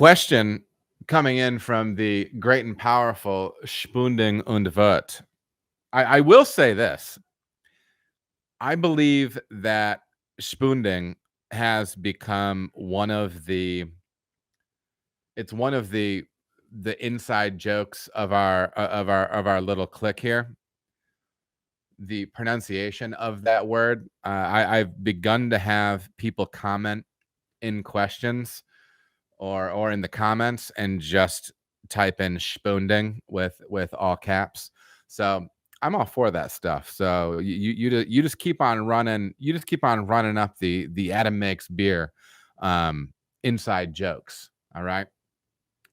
question coming in from the great and powerful Spunding und Wirt. I will say this. I believe that Spunding has become one of the inside jokes of our little clique here. The pronunciation of that word. I've begun to have people comment in questions or in the comments and just type in Spunding with all caps. So I'm all for that stuff. So you just keep on running. You just keep on running up the Adam Makes Beer inside jokes. All right.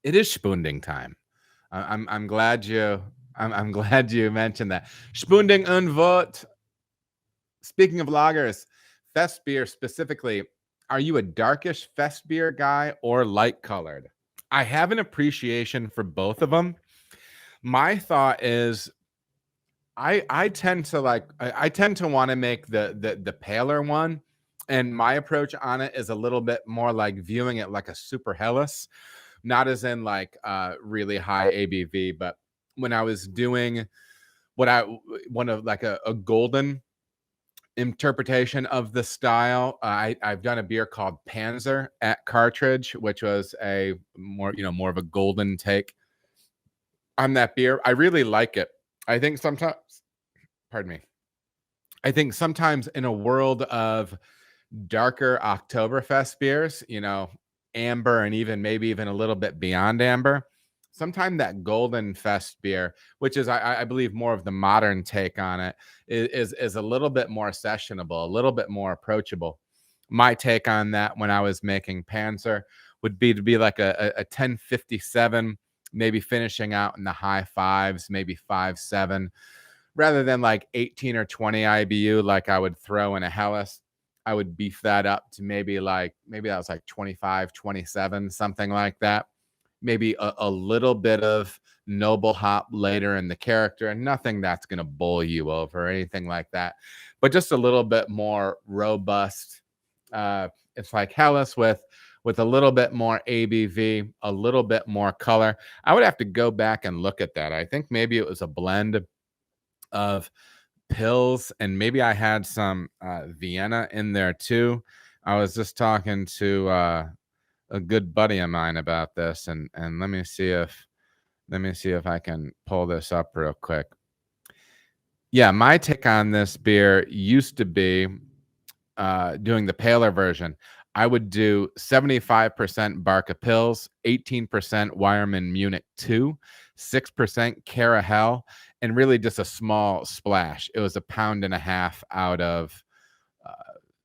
It is Spunding time. I'm glad you mentioned that. Spunding und Wirt. Speaking of lagers, fest beer specifically, are you a darkish fest beer guy or light colored? I have an appreciation for both of them. My thought is I tend to want to make the paler one, and my approach on it is a little bit more like viewing it like a super Helles, not as in like really high ABV, but when I was doing one of like a golden interpretation of the style, I've done a beer called Panzer at Cartridge, which was a more of a golden take on that beer. I really like it. I think sometimes, pardon me, I think sometimes in a world of darker Oktoberfest beers, amber and maybe even a little bit beyond amber, sometimes that golden fest beer, which is I believe more of the modern take on it, is a little bit more sessionable, a little bit more approachable. My take on that when I was making Panzer would be to be like a 1057, maybe finishing out in the high fives, maybe 5.7, rather than like 18 or 20 IBU like I would throw in a Helles. I would beef that up to maybe that was like 25, 27, something like that. Maybe a little bit of noble hop later in the character, and nothing that's going to bowl you over or anything like that, but just a little bit more robust. It's like Helles with a little bit more ABV, a little bit more color. I would have to go back and look at that. I think maybe it was a blend of pills, and maybe I had some Vienna in there too. I was just talking to a good buddy of mine about this, and let me see if I can pull this up real quick. Yeah, my take on this beer used to be doing the paler version. I would do 75% Barca Pils, 18% Weyermann Munich 2, 6% Carahel, and really just a small splash. It was 1.5 pounds out of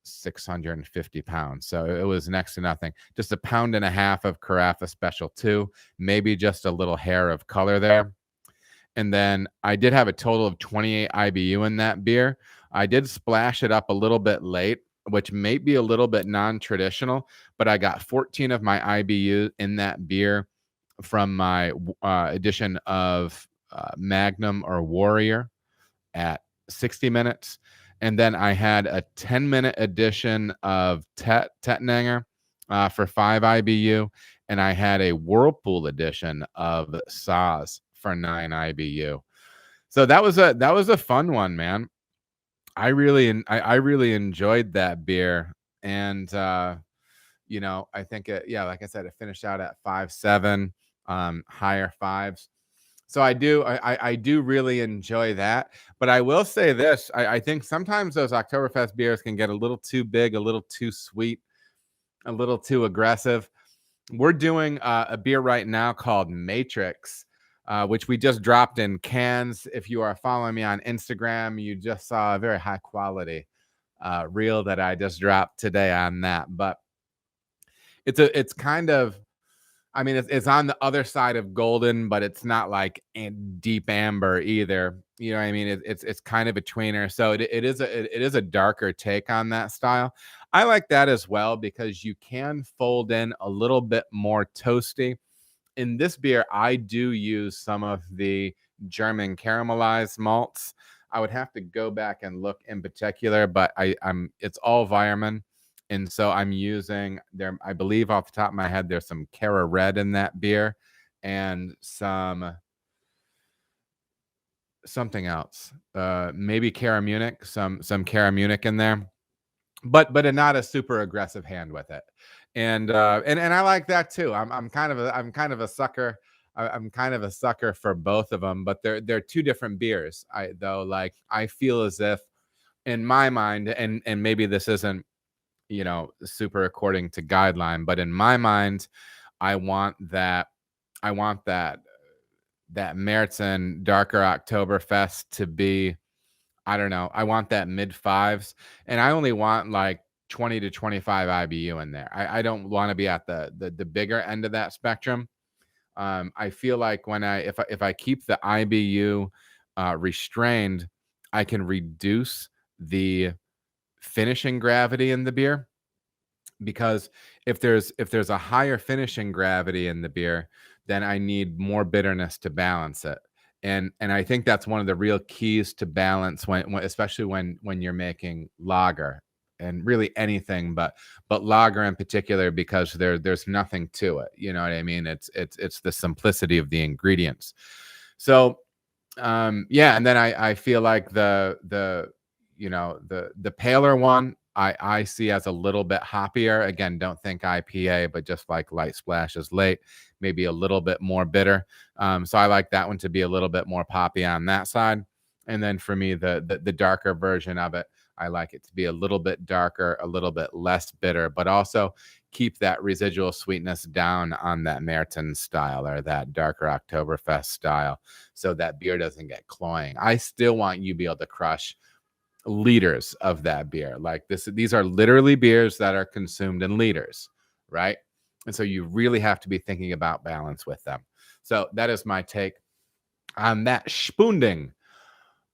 650 pounds. So it was next to nothing. Just 1.5 pounds of Carafa Special 2, maybe just a little hair of color there. And then I did have a total of 28 IBU in that beer. I did splash it up a little bit late, which may be a little bit non-traditional, but I got 14 of my IBU in that beer from my edition of Magnum or Warrior at 60 minutes. And then I had a 10-minute edition of Tettnanger for 5 IBU. And I had a Whirlpool edition of Saaz for 9 IBU. So that was a fun one, man. I really enjoyed that beer. And, I think like I said, it finished out at 5.7, higher fives. So I do really enjoy that. But I will say this, I think sometimes those Oktoberfest beers can get a little too big, a little too sweet, a little too aggressive. We're doing a beer right now called Matrix, which we just dropped in cans. If you are following me on Instagram, you just saw a very high quality reel that I just dropped today on that. But it's kind of, I mean, it's on the other side of golden, but it's not like deep amber either. You know what I mean? It's kind of a tweener. So it is a darker take on that style. I like that as well because you can fold in a little bit more toasty. In this beer, I do use some of the German caramelized malts. I would have to go back and look in particular, but it's all Weyermann. And so I'm using there, I believe off the top of my head, there's some Cara Red in that beer and something else. Maybe Cara Munich, some Cara Munich in there, but not a super aggressive hand with it. And I like that too. I'm kind of a sucker. I'm kind of a sucker for both of them, but they're two different beers. I feel as if in my mind, and maybe this isn't, super according to guideline, but in my mind, I want that Märzen darker Oktoberfest to be, I don't know, I want that mid fives, and I only want like 20 to 25 IBU in there. I don't want to be at the bigger end of that spectrum. I feel like if I keep the IBU restrained, I can reduce the finishing gravity in the beer, because if there's a higher finishing gravity in the beer, then I need more bitterness to balance it. And I think that's one of the real keys to balance when especially when you're making lager, and really anything, but lager in particular, because there's nothing to it. You know what I mean? It's the simplicity of the ingredients. So yeah, and then I feel like the paler one I see as a little bit hoppier. Again, don't think IPA, but just like light splashes late, maybe a little bit more bitter. So I like that one to be a little bit more poppy on that side. And then for me, the darker version of it, I like it to be a little bit darker, a little bit less bitter, but also keep that residual sweetness down on that Märzen style or that darker Oktoberfest style, so that beer doesn't get cloying. I still want you to be able to crush liters of that beer. Like these are literally beers that are consumed in liters, right? And so you really have to be thinking about balance with them. So that is my take on that Spunding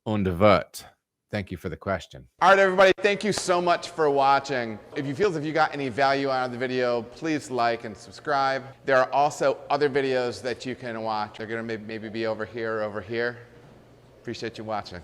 und Wirt. Thank you for the question. All right, everybody, thank you so much for watching. If you feel as if you got any value out of the video, please like and subscribe. There are also other videos that you can watch. They're gonna maybe be over here or over here. Appreciate you watching.